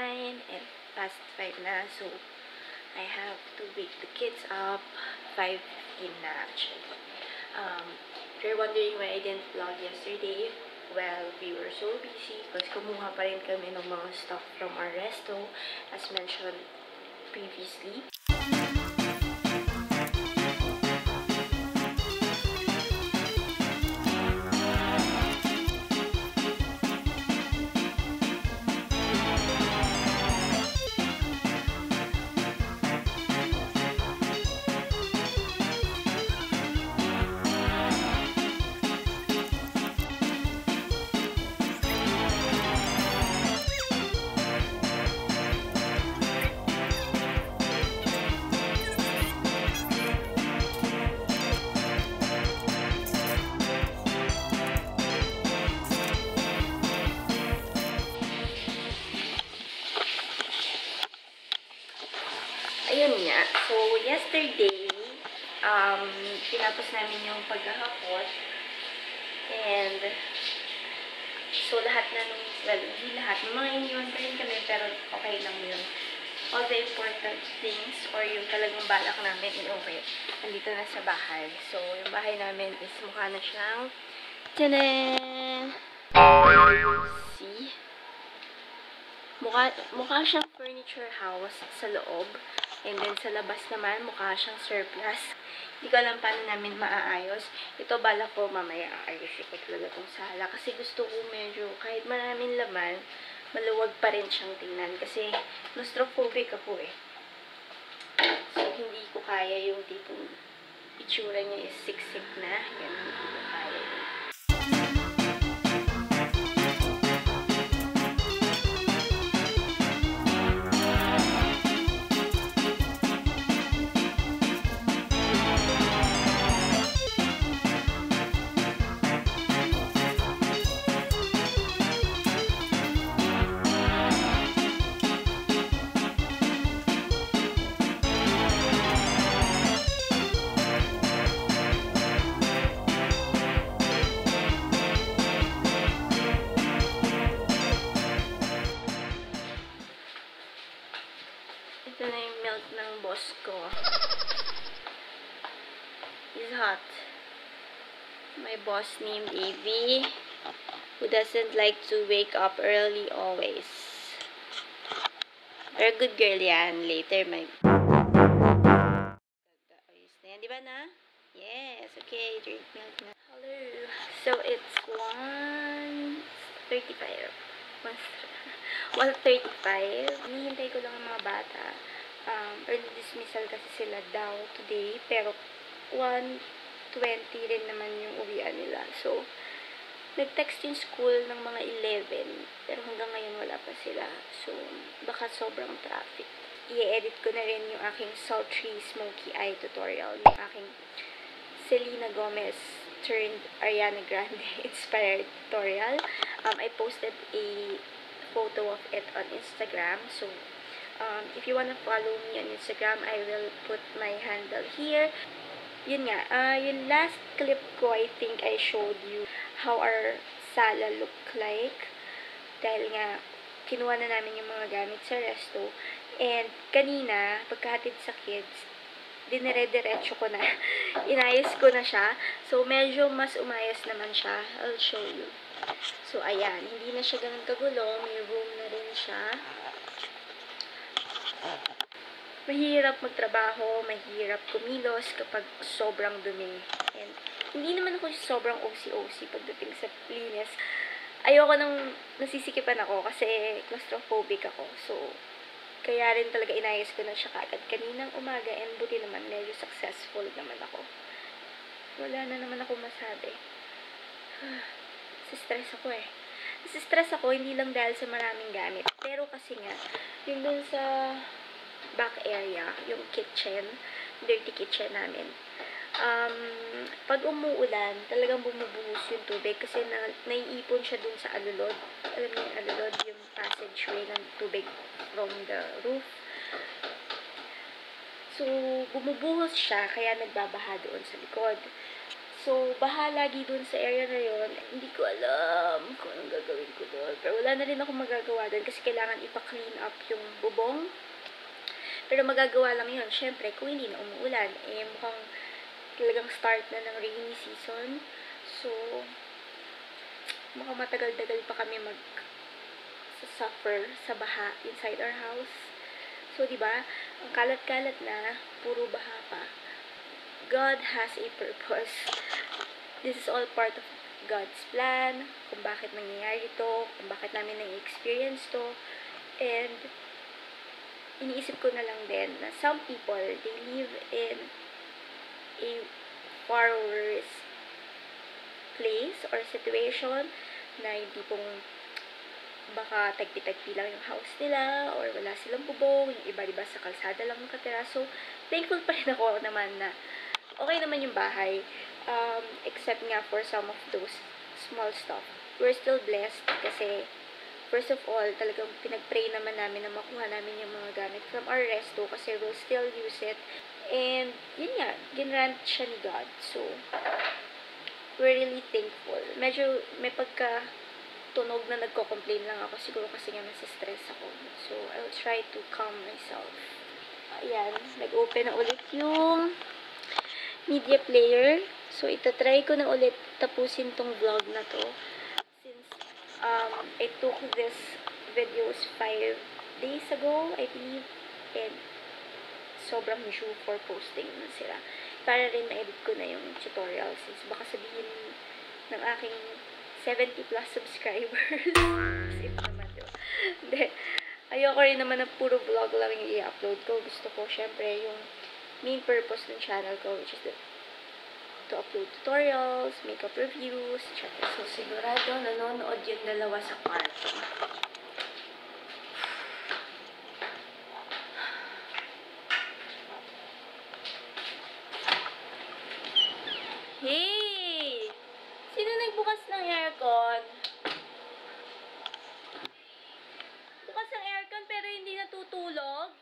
9 and past 5 na. So, I have to wake the kids up. 5:15 na actually. If you're wondering why I didn't vlog yesterday, well, we were so busy because kumuha pa rin kami ng mga stuff from our resto as mentioned previously. Ayun nga. So, yesterday, tinapos namin yung paghahakot. And, so, lahat na nung, well, hindi lahat. May mga iniwan pa rin kami, pero okay lang yun. All the important things, or yung talagang balak namin, okay, nandito na sa bahay. So, yung bahay namin is mukha na siyang, tanan! See? Mukha siyang furniture house sa loob. And then, sa labas naman, mukha siyang surplus. Hindi ko alam paano namin maaayos. Ito, bala ko, mamaya aayusin ko talaga itong sala. Kasi gusto ko medyo, kahit maraming laman, maluwag pa rin siyang tingnan. Kasi, claustrophobic ako eh. So, hindi ko kaya yung tipong itsura niya is siksik na. Yan, hindi ko kaya yun. Ito na yung milk ng boss ko. He's hot. My boss named Evie, who doesn't like to wake up early always. Very good girl yan. Later, my... Ayos na yan. Di ba na? Yes. Okay. Drink milk na. Hello. So, it's 1:35. 1:35. Hinihintay ko lang ang mga bata. Early dismissal kasi sila daw today. Pero, 1:20 rin naman yung uwian nila. So, nag-text yung school ng mga 11. Pero hanggang ngayon wala pa sila. So, baka sobrang traffic. I-edit ko na rin yung aking sultry smoky eye tutorial. Yung aking Selena Gomez turned Ariana Grande inspired tutorial. I posted a photo of it on Instagram. So, if you wanna follow me on Instagram, I will put my handle here. Yun nga, yung last clip ko, I think I showed you how our sala look like. Dahil nga, kinuha na namin yung mga gamit sa resto. And kanina, pagkahatid sa kids, dinire-diretso ko na. Inayos ko na siya. So, medyo mas umayos naman siya. I'll show you. So, ayan. Hindi na siya ganun kagulo. May room na rin siya. Mahirap magtrabaho, mahirap kumilos kapag sobrang dumi. And hindi naman ako sobrang OC-OC pagdating sa linis. Ayoko nang nasisikipan ako kasi claustrophobic ako. So, kaya rin talaga inayos ko na siya kagad kaninang umaga and buti naman, medyo successful naman ako. Wala na naman ako masabi. Stress ako eh. Stress ako hindi lang dahil sa maraming gamit. Pero kasi nga, yung dun sa back area, yung kitchen, dirty kitchen namin. Pag umuulan, talagang bumubuhos yung tubig kasi naiipon siya dun sa alulod. Alam niyo yung alulod, yung passageway ng tubig from the roof. So, bumubuhos siya, kaya nagbabaha doon sa likod. So, baha lagi dun sa area na yun. Hindi ko alam kung anong gagawin ko doon. Pero wala na rin ako magagawa doon kasi kailangan ipa-clean up yung bubong. Pero magagawa lang yun. Syempre, kung hindi na umuulan, eh mukhang talagang start na ng rainy season. So, mukhang matagal-tagal pa kami suffer sa baha inside our house. So, di ba? Ang kalat-kalat na, puro baha pa. God has a purpose. This is all part of God's plan, kung bakit nangyayari to, kung bakit namin na-experience to. And, iniisip ko na lang din na some people, they live in a far worse place or situation na hindi pong baka tagpi-tagpi lang yung house nila or wala silang bubong, yung iba diba sa kalsada lang nakatira. So, thankful pa rin ako naman na okay naman yung bahay, except nga for some of those small stuff. We're still blessed kasi first of all, talagang pinag-pray naman namin na makuha namin yung mga gamit from our resto kasi we'll still use it. And, yun nga, ginrant siya ni God. So, we're really thankful. Medyo may tunog na nagko-complain lang ako. Siguro kasi nga nasa-stress ako. So, I'll try to calm myself. Ayan, nag-open na ulit yung media player. So, itatry ko na ulit tapusin tong vlog na to. Since, I took this videos 5 days ago, I believe. And, sobrang due for posting na sila. Para rin ma-edit ko na yung tutorial. Since, baka sabihin ng aking 70 plus subscribers. Kasi naman, diba? Then, ayoko rin naman na puro vlog lang yung i-upload ko. Gusto ko, syempre, yung main purpose ng channel ko, which is to upload tutorials, makeup reviews, etc. So, sigurado, nanonood yung dalawa sa kwarto. Hey! Sino nagbukas ng aircon? Bukas ang aircon pero hindi natutulog?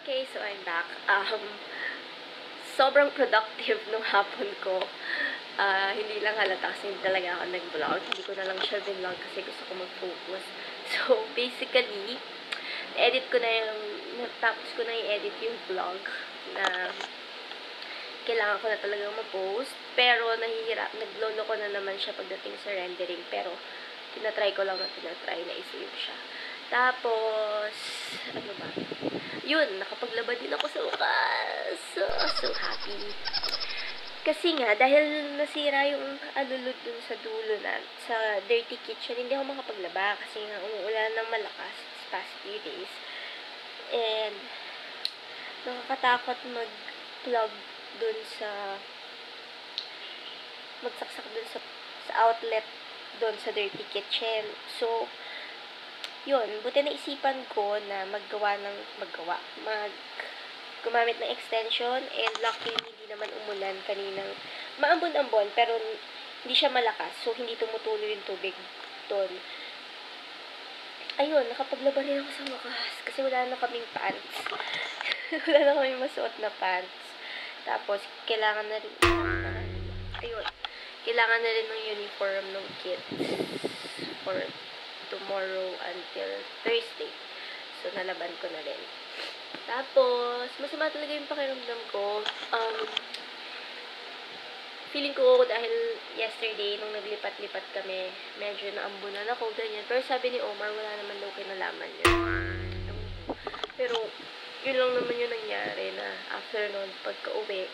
Okay, so I'm back. Sobrang productive nung hapon ko. Hindi lang halata kasi talaga ako nag-vlog. Hindi ko na lang siya vlog kasi gusto ko mag-focus. So, basically, edit ko na tapos ko na i-edit yung vlog na kailangan ko na talagang ma-post. Pero, naglolo ko na naman siya pagdating sa rendering. Pero, tinatry ko lang na i-save siya. Tapos, ano ba? Yun, nakapaglaba din ako sa wakas. So happy. Kasi nga, dahil nasira yung alulod dun sa dulo na, sa dirty kitchen, hindi ako makapaglaba kasi nga umuulan ng malakas this past few days. And, nakakatakot mag-plug dun magsaksak dun sa outlet dun sa dirty kitchen. So, yun, buti na isipan ko na gumamit ng extension, and luckily hindi naman umulan kaninang maambon-ambon, pero hindi siya malakas, so hindi tumutuloy yung tubig doon. Ayun, nakapaglaba rin ako sa wakas kasi wala na kaming pants. Wala na kaming masuot na pants. Tapos, kailangan na rin ng uniform ng kids for tomorrow until Thursday. So, nalaban ko na rin. Tapos, masama talaga yung pakiramdam ko. Feeling ko dahil yesterday, nung naglipat-lipat kami, medyo naambunan ako, ganyan. Pero sabi ni Omar, wala naman daw kinalaman yun. Pero, yun lang naman yung nangyari na after nun, pagka-uwi,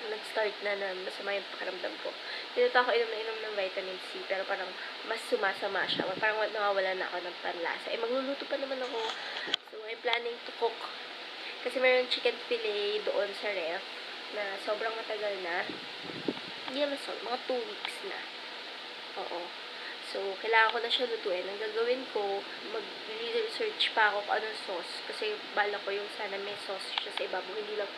nag-start na masama yung pakiramdam ko. Tinata ako inom ng vitamin C, pero parang mas sumasama siya. Parang nawawala na ako ng panlasa. Magluluto pa naman ako. So, I'm planning to cook. Kasi mayroon chicken fillet doon sa ref na sobrang matagal na. Hindi naman mga 2 weeks na. Oo. So, kailangan ko na siya lutuin. Ang gagawin ko, mag-research pa ako kung anong sauce. Kasi bala ko yung sana may sauce siya sa ibabaw. Hindi lang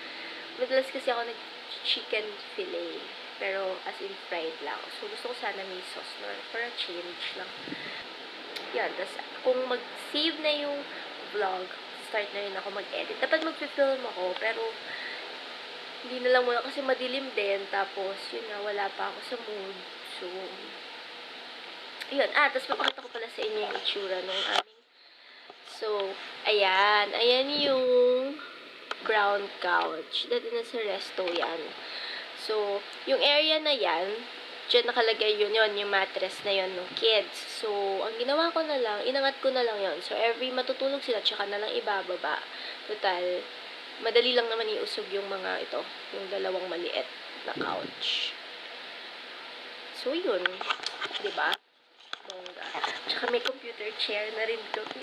Madalas kasi ako nag-chicken fillet. Pero as in fried lang. So, gusto ko sana may sauce na for a change lang. Yan. Tapos, kung mag-save na yung vlog, start na rin ako mag-edit. Dapat mag-film ako, pero hindi na lang muna kasi madilim din. Tapos, yun na, wala pa ako sa mood. So, yun. Tapos papakita ko pala sa inyo yung itsura nung aming. So, ayan. Ayan yung brown couch. Dati na sa resto yan. So, yung area na yan, dyan nakalagay yun, yung mattress na yun ng kids. So, ang ginawa ko na lang, inangat ko na lang yun. So, every matutulog sila, tsaka na lang ibababa. Total, madali lang naman iusog yung mga ito, yung dalawang maliit na couch. So, yun. Diba? Bongga. Tsaka may computer chair na rin to. So,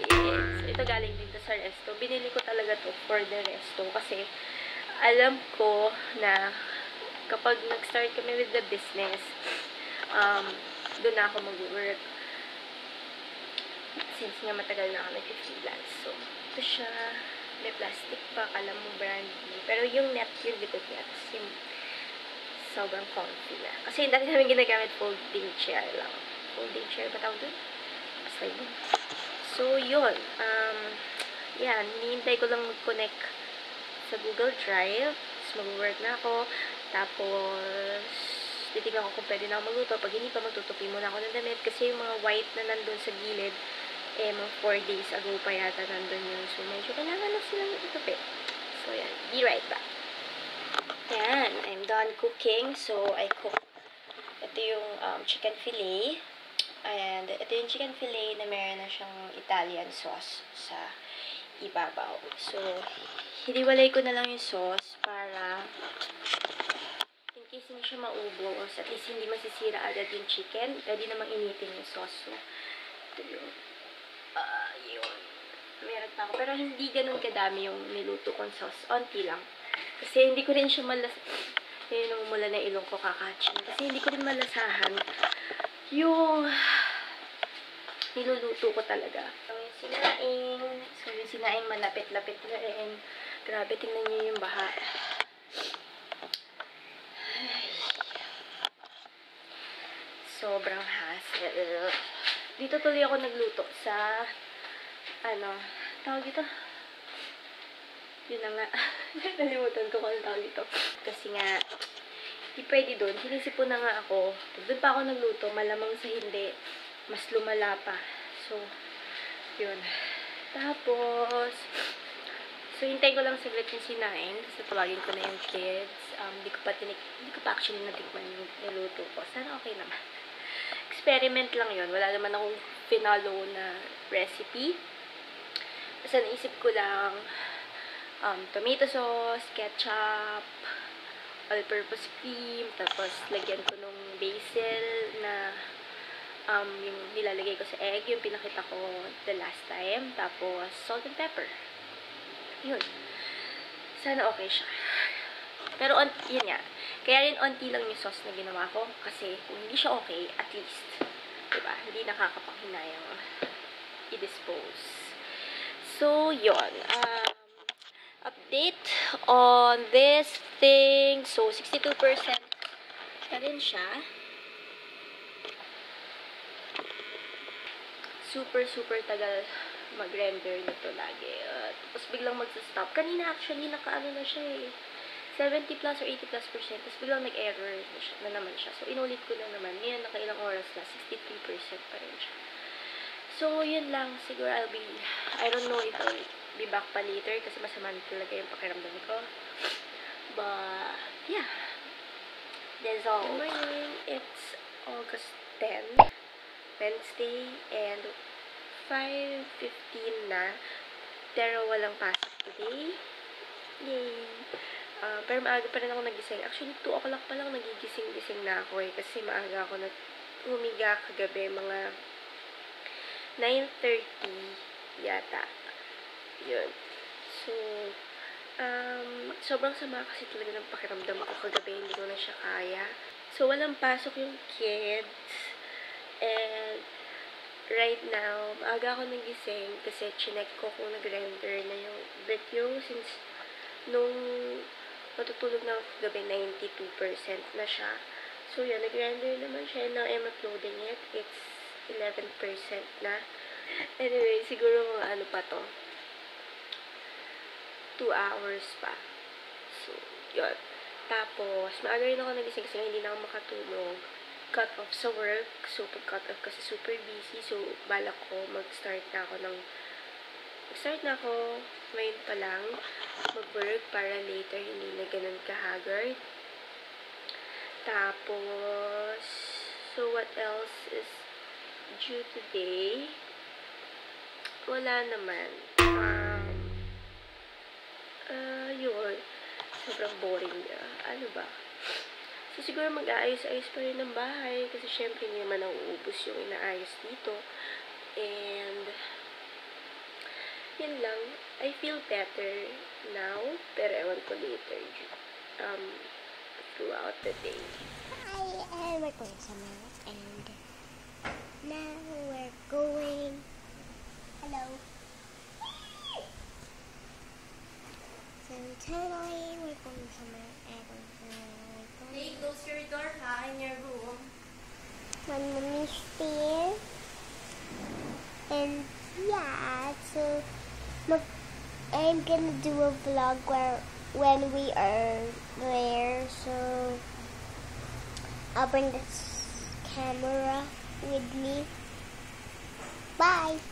ito galing din to sa resto. Binili ko talaga to for the resto kasi alam ko na kapag nag-start kami with the business, doon na ako mag-work. Since nga matagal na ako nag-freelance. So, ito siya. May plastic pa. Alam mo brand new. Pero yung net, yung likod niya. Tapos yung sobrang comfy na. Kasi dati namin ginagamit folding chair lang. Folding chair ba tawag doon? Slide mo. So, yun. Yan. Hinihintay ko lang mag-connect sa Google Drive. Tapos mag-work na ako. Tapos, titignan ko kung pwede na ako magluto. Pag hindi pa, magtutupi muna ako ng damit. Kasi yung mga white na nandun sa gilid, mga 4 days ago pa yata nandun yun. So, medyo kailangan na silang itutupi. So, yan. Be right back. Yan. I'm done cooking. So, I cook. Ito yung chicken fillet. And ito yung chicken fillet na meron na siyang Italian sauce sa ibabaw. So, hiniwalay ko na lang yung sauce para in case hindi siya maubos, at least hindi masisira agad yung chicken, pwede namang initin yung sauce. So, ito yung yun. Meron pa ako. Pero hindi ganun kadami yung niluto kong sauce. Onti lang. Kasi hindi ko rin siya yun, namumula na ilong ko kakatsin. Kasi hindi ko rin malasahan yung niluluto ko talaga. Yung sinaing. So, yung sinaing malapit-lapit na rin. Grabe, tingnan niyo yung baha. Sobrang hassle. Dito tuloy ako nagluto sa, tawag ito? Yun na nga. Nalimutan ko kung tawag ito. Kasi nga, di pwede doon. Sinisipon na nga ako. Doon pa ako nagluto. Malamang sa hindi. Mas lumala pa. So, yun. Tapos, so, hintayin ko lang saglit yung sinain. Kasi tawagin ko na yung kids. Hindi ko pa actually natikman yung niluto ko. Sana okay naman. Experiment lang yun. Wala naman akong pinalo na recipe. Basta naisip ko lang, tomato sauce, ketchup, all-purpose cream, tapos lagyan ko nung basil na yung nilalagay ko sa egg, yung pinakita ko the last time, tapos salt and pepper. Yun. Sana okay siya. Pero, yun nga. Kaya rin onti lang yung sauce na ginawa ko, kasi kung hindi siya okay, at least, diba, hindi nakakapanghinayang i-dispose. So, yun. Update on this thing. So, 62% pa rin siya. Super tagal mag-render nito lagi. Tapos biglang magsa-stop. Kanina actually, nakaano na siya eh. 70 plus or 80 plus %. Tapos biglang nag-error na naman siya. So, inulit ko na naman. Ngayon, nakailang oras na. 63% pa rin siya. So, yun lang. Siguro I don't know if I'll be back pa later kasi masama talaga yung pakiramdam ko. But, yeah. That's all. Good morning. It's August 10, Wednesday, and 5:15 na. Pero walang pasok today. Yay! Pero maaga pa rin ako nagising. Actually, 2 o'clock pa lang nagigising-gising na ako eh. Kasi maaga ako humiga kagabi. Mga 9:30 yata. Yun. So, sobrang sama kasi talaga ng pakiramdam ako kagabi. Hindi ko na siya kaya. So, walang pasok yung kids. And, right now, maaga ako nagising kasi chinek ko kung nag-render na yung video since nung matutulog na ako gabi, 92% na siya. So, yun, nag-render naman siya. Now, I'm uploading it. It's 11% na. Anyway, siguro mga ano pa to. 2 hours pa. So, yun. Tapos, maaga rin ako nagising kasi hindi na ako makatulog. Cut off sa work. So, pag-cut off kasi super busy. So, balak ko mag-start na ako ngayon pa lang mag-work para later hindi na ganun kahagard. Tapos, so what else is due today? Wala naman. Yun. Sobrang boring niya. Ano ba? So, siguro mag-aayos-ayos pa rin ng bahay kasi syempre hindi naman nauubos yung inaayos dito. And, yun lang. I feel better now, pero ewan ko later. Throughout the day. Hi, we're going somewhere, and now we're going. Hello. So tonight we're going somewhere, and Hey, close your door ha, in your room. my mommy's there, and yeah, so I'm gonna do a vlog when we are there, so I'll bring this camera with me. Bye.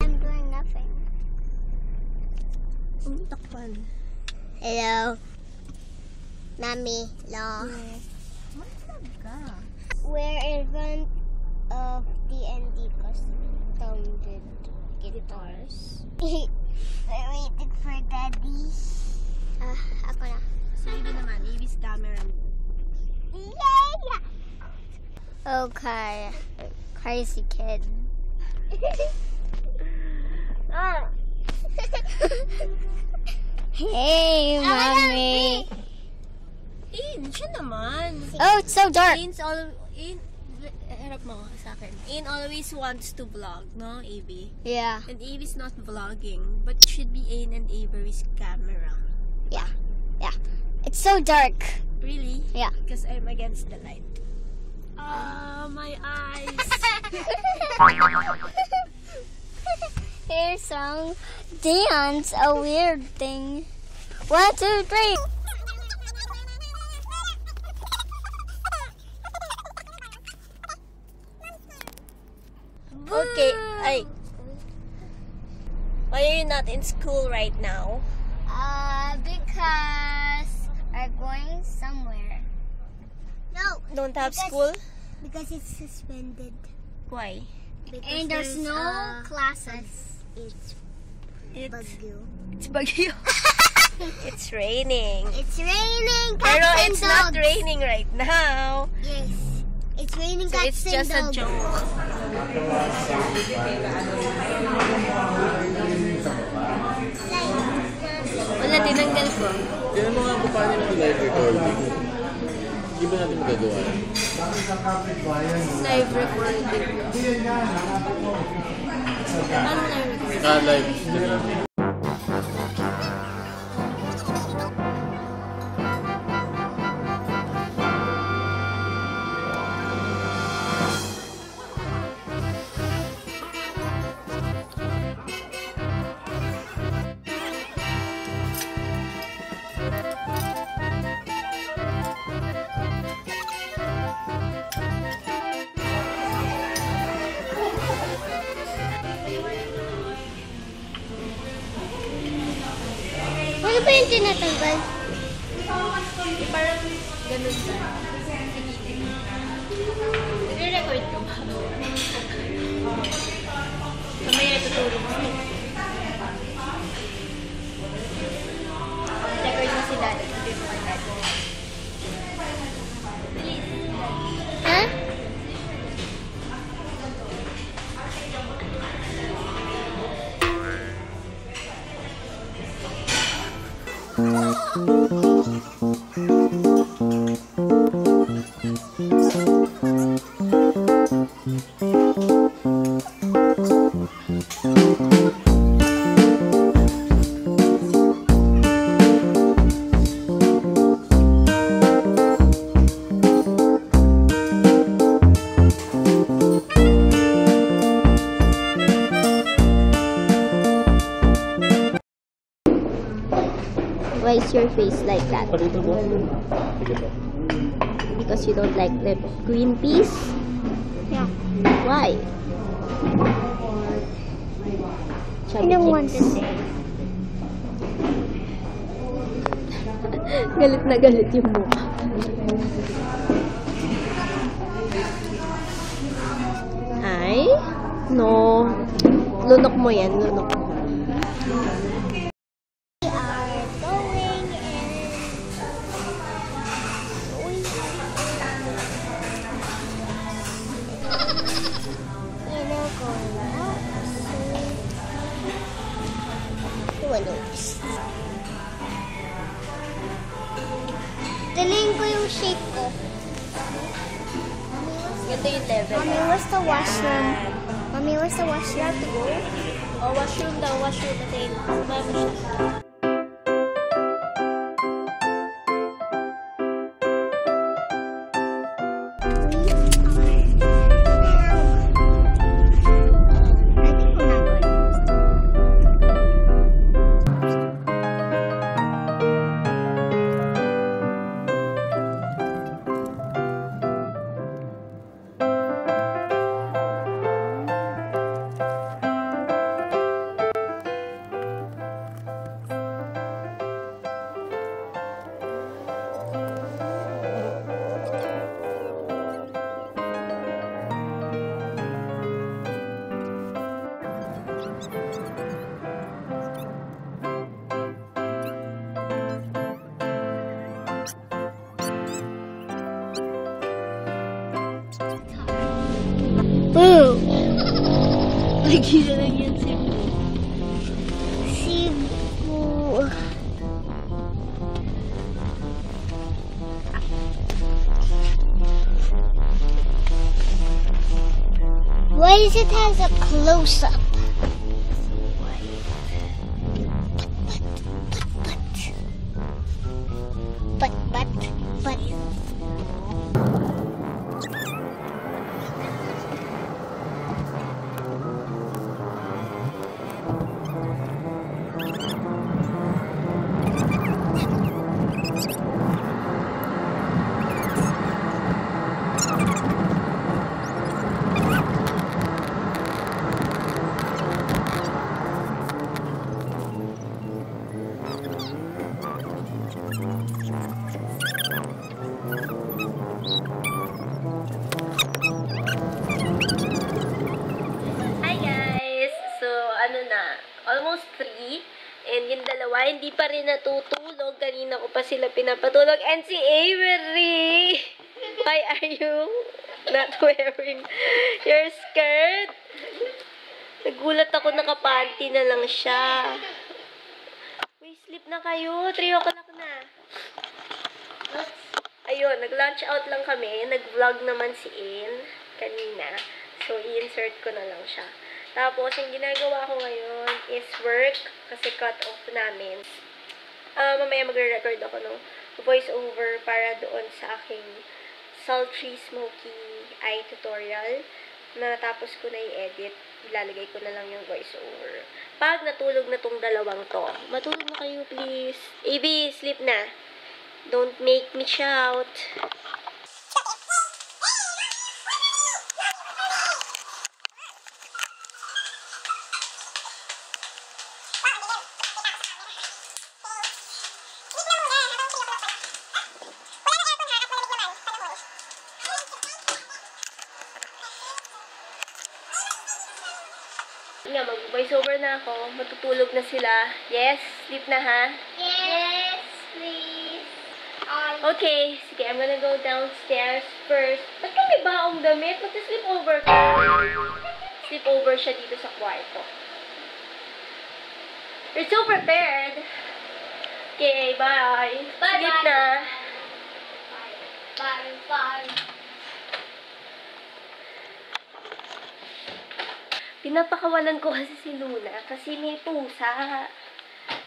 I'm doing nothing. Takpan. Hello. Mommy, hello. Matag ka. We're in front of D&D custom guitars. We're waiting for Daddy. Ako na. So, yun naman, Evie's camera. Yeah. Okay. Crazy kid. Hey, Mommy. Siya naman. Oh, it's so dark. Harap mo sa akin. Ian always wants to vlog, no, Evie? Yeah. And Evie's not vlogging, but it should be Ian and Avery's camera. Yeah. It's so dark. Really? Yeah. Because I'm against the light. My eyes. Here's song dance, a weird thing. 1, 2, 3. Okay, why are you not in school right now? Because we're going somewhere. No. Don't have Because- school? Because it's suspended. Why? And there's no classes. It's It's Baguio. It's bagyo. It's raining. It's raining. Pero Cats and it's not dogs. raining right now. Yes. It's raining So cats it's and just a dogs. joke. Wala, tinanggal ko. Tignan mo nga po paano yung live recording. Hindi ba natin magagawa? Live recording. Paano live recording? Live. Ano ba yung tinatanggal? Parang ganun sa. Nagre-record ko ba? Mamaya tuturo mo. Record mo si Daddy. Hindi mo kay Daddy. Ha? Why is your face like that? Palito po. Sige po. Because you don't like the green peas? Yeah. Why? I don't want to say. Galit na galit yung mukha. Ay? No. Lunok mo yan, lunok mo. We are going going out. Who knows? Daliin ko yung shape ko. Ito yung level. Mommy, where's the washroom? Mommy, where's the washroom? You have to go? Oh, washroom daw, washroom natin. Sumama mo siya. Boo! Lagi na lang yan, Cebu. Cebu. Why does it have a close-up? But. Hi guys! So, almost 3. And yung dalawa, hindi pa rin natutulog. Kanina ko pa sila pinapatulog. And si Avery! Why are you not wearing your skirt? Nagulat ako, nakapanty na lang siya. Uy, sleep na kayo. 3 o'clock na. Ayun, nag-lunch out lang kami. Nag-vlog naman si In kanina. So, i-insert ko na lang siya. Tapos, yung ginagawa ko ngayon is work kasi cut off namin. Mamaya magre-record ako ng voice over para doon sa aking sultry smoky eye tutorial. Natapos ko na i-edit, ilalagay ko na lang yung voice over. Pag natulog na tong dalawang to, matulog na kayo please. AB, sleep na. Don't make me shout. Nga, mag-voice over na ako. Matutulog na sila. Yes? Sleep na ha? Yes, please. Okay. Sige, I'm gonna go downstairs first. Ba't ka may baong damit? Mag-sleep over ka. Sleep over siya dito sa kwarto. You're so prepared. Okay, bye. Sleep na. Bye. Pinapakawalan ko kasi si Luna kasi may pusa.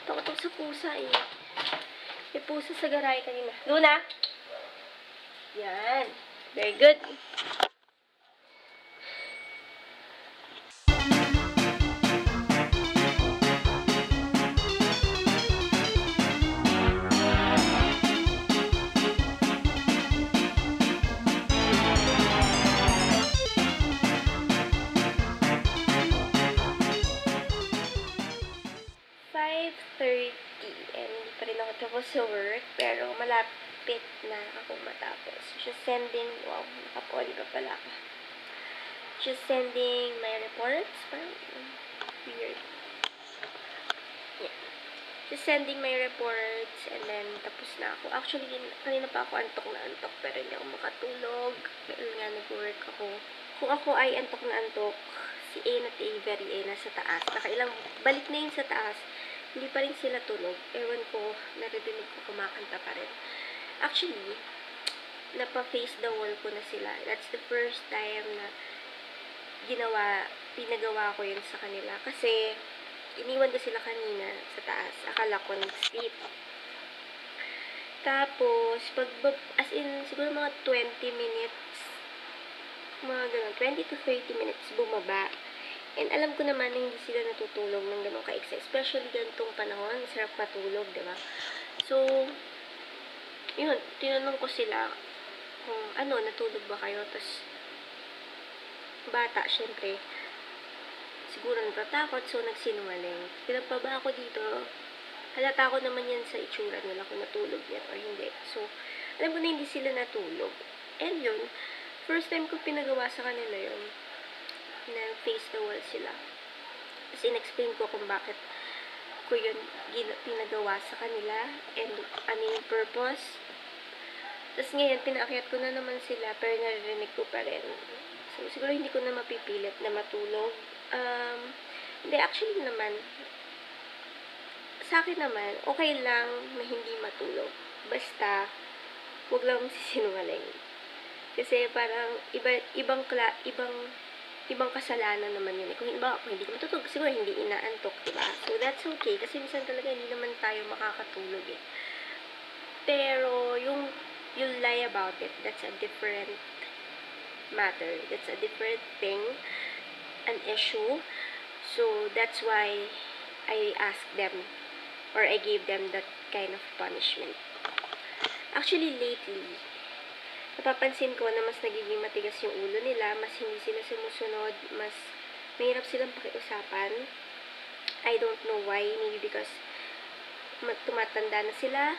Takot sa pusa eh. May pusa sa garay kanina. Luna! Yan. Very good. 5:30 and hindi pa rin ako tapos sa work, pero malapit na ako matapos. Just sending, wow, nakapon ka pala ka. Just sending my reports, parang weird. Yeah. Just sending my reports and then tapos na ako. Actually, kanina pa ako antok na antok pero hindi ako makatulog. Dahil nga nag-work ako. Kung ako ay antok na antok, si A at Avery ay nasa taas. Nakailang balik na yun sa taas. Hindi pa rin sila tulog. Ewan ko, naririnig ko kumakanta pa rin. Actually, napa-face the wall ko na sila. That's the first time na pinagawa ko yun sa kanila. Kasi, iniwan ko sila kanina sa taas. Akala ko nag-sleep. Tapos, as in, siguro mga 20 minutes, mga ganun, 20 to 30 minutes bumaba. And alam ko naman na hindi sila natutulog ng ganun ka-extra. Especially ganitong panahon, sarap matulog, diba? So, yun, tinanong ko sila kung ano, natulog ba kayo? Tapos, bata, syempre, siguro natatakot, so nagsinungaling. Pinagpaba ako dito, halata ko naman yan sa itsura nila kung natulog yan or hindi. So, alam ko na hindi sila natulog. And yun, first time ko pinagawa sa kanila yun, na face the wall sila. Kasi in-explain ko kung bakit ko yun pinagawa sa kanila and ano yung purpose. Tapos ngayon, pinaakyat ko na naman sila pero naririnig ko pa rin. So, siguro hindi ko na mapipilit na matulog. Hindi, actually naman, sa akin naman, okay lang na hindi matulog. Basta, huwag lang sisinungaling. Kasi parang ibang kasalanan naman yun. Kung hindi ko matutulog, siguro hindi inaantok, diba? So, that's okay. Kasi minsan talaga hindi naman tayo makakatulog eh. Pero, yung lie about it, that's a different matter. That's a different thing. An issue. So, that's why I asked them or I gave them that kind of punishment. Actually, lately, napapansin ko na mas nagiging matigas yung ulo nila, mas hindi sila sumusunod, mas mahirap silang pakiusapan. I don't know why, maybe because tumatanda na sila,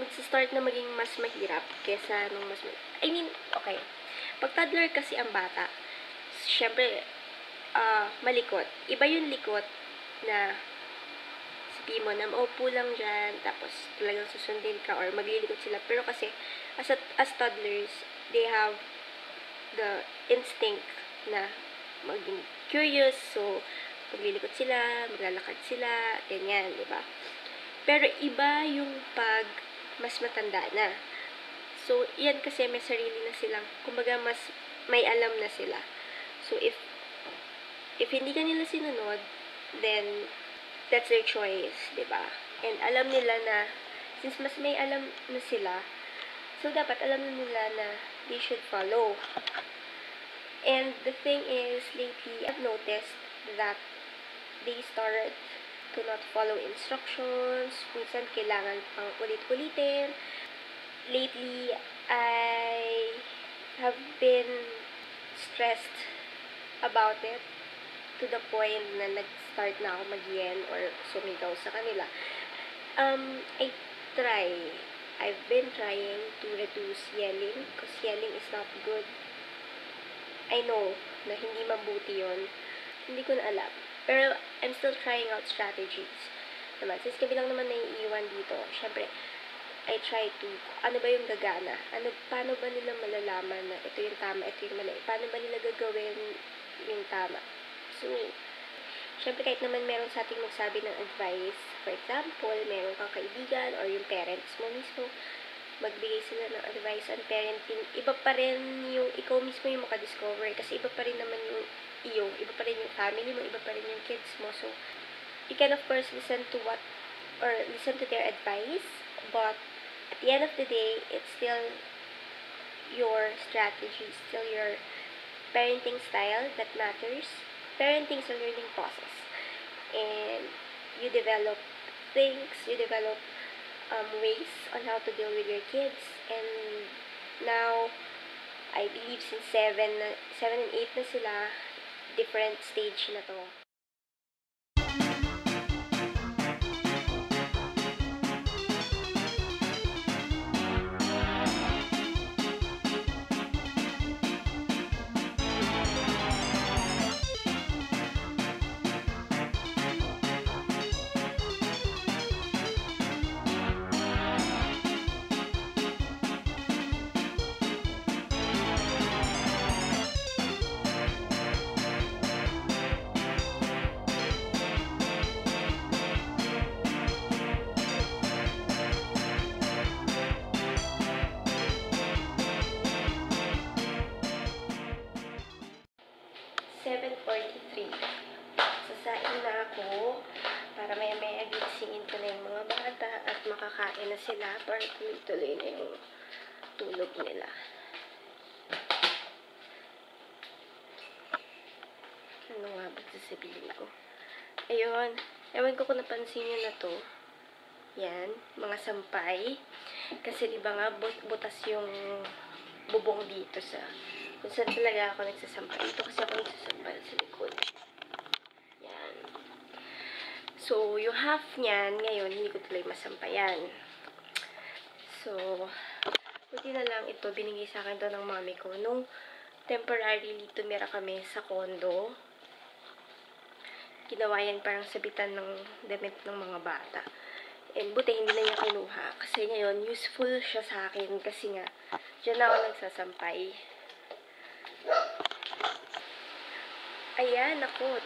magsa-start na maging mas mahirap kesa nung okay. Pag toddler kasi ang bata, syempre, malikot. Iba yung likot na sabi mo na maupo lang dyan, tapos talagang susundin ka or maglilikot sila. Pero kasi, as toddlers, they have the instinct na maging curious. So, maglilikot sila, maglalakad sila, ganyan, di ba? Pero iba yung pag mas matanda na. So, yan kasi may sarili na silang, kumbaga mas may alam na sila. So, if hindi ka nila sinunod, then that's their choice, diba? And alam nila na, since mas may alam na sila, so dapat alam nila na they should follow. And the thing is, lately, I've noticed that they started to not follow instructions. Minsan, kailangan pang ulit-ulitin. Lately, I have been stressed about it to the point na nag-start na ako mag-yen or sumigaw sa kanila. I've been trying to reduce yelling because yelling is not good. I know na hindi mabuti yun. Hindi ko na alam. Pero I'm still trying out strategies. Naman, since kami lang naman naiiwan dito, syempre, I try to, ano ba yung gagana? Paano ba nila malalaman na ito yung tama, ito yung mali? Paano ba nila gagawin yung tama? So, syempre kahit naman meron sa ating magsabi ng advice, for example, meron kang kaibigan or yung parents mo mismo, magbigay sila ng advice on parenting, iba pa rin yung ikaw mismo yung makadiscover kasi iba pa rin naman yung iba pa rin yung family mo, iba pa rin yung kids mo. So, you can of course listen to their advice, but at the end of the day, it's still your strategy, still your parenting style that matters. Parenting is a learning process. And you develop things, you develop ways on how to deal with your kids. And now, I believe since 7 and 8 na sila, different stage na to. 3. Sasain na ako para maya-maya gisingin ko na yung mga bata at makakain na sila para tuloy-tuloy na yung tulog nila. Ano nga ba sasabihin ko? Ayun. Ewan ko kung napansin nyo na to. Yan. Mga sampay. Kasi diba nga, butas yung bubong dito sa kung saan talaga ako nagsasampay. Dito kasi ako nagsasampay sa likod. Yan. So, yung half niyan, ngayon, hindi ko tuloy masampayan. So, buti na lang ito, binigay sa akin to ng mami ko. Nung temporarily tumira kami sa condo, ginawa yan parang sabitan ng damit ng mga bata. And buti hindi na niya kinuha. Kasi ngayon, useful siya sa akin. Kasi nga, dyan ako nagsasampay. Ayan, ako.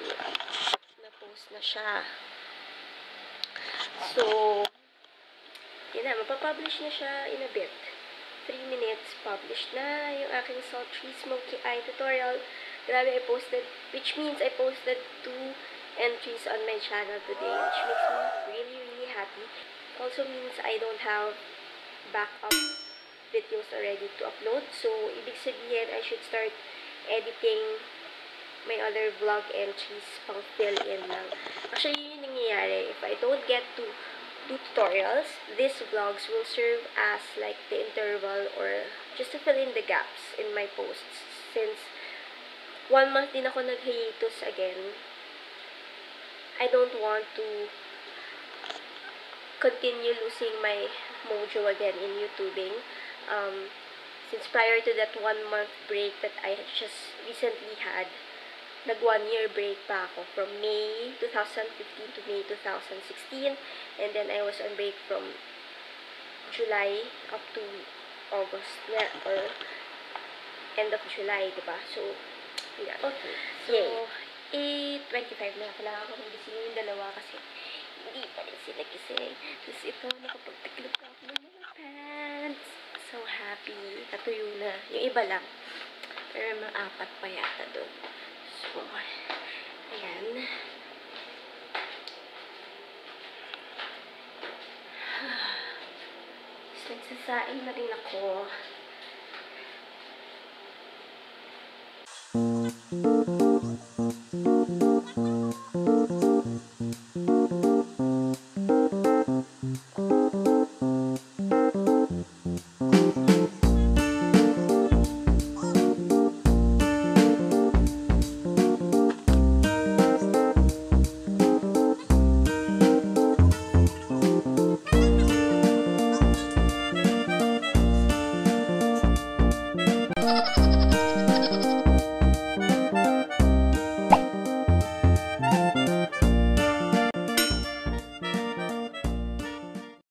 Na-post na siya. So, yun na, mapapublish na siya in a bit. 3 minutes, published na yung aking sultry smoky eye tutorial. Grabe, I posted, which means I posted 2 entries on my channel today, which makes me really, really happy. Also means I don't have backup videos already to upload. So, ibig sabihin, I should start editing my other vlog entries pang fill in lang. Actually, yun yung nangyayari. If I don't get to do tutorials, these vlogs will serve as like the interval or just to fill in the gaps in my posts. Since 1 month din ako nag-hiatus again, I don't want to continue losing my mojo again in YouTubing. Since prior to that 1 month break that I just recently had, nag 1 year break pa ako from May 2015 to May 2016. And then I was on break from July up to August na, or end of July, diba? So, yeah. Okay. So, 8:25 na. Kailangan ko nang gisingin yung dalawa kasi hindi pa rin sila gising. Tapos ito, nakapagtaklog ako ng mga pants. So happy. Natuyo na. Yung iba lang. Pero mga 4 pa yata doon. So, ayan. Tapos nagsasaing na rin ako.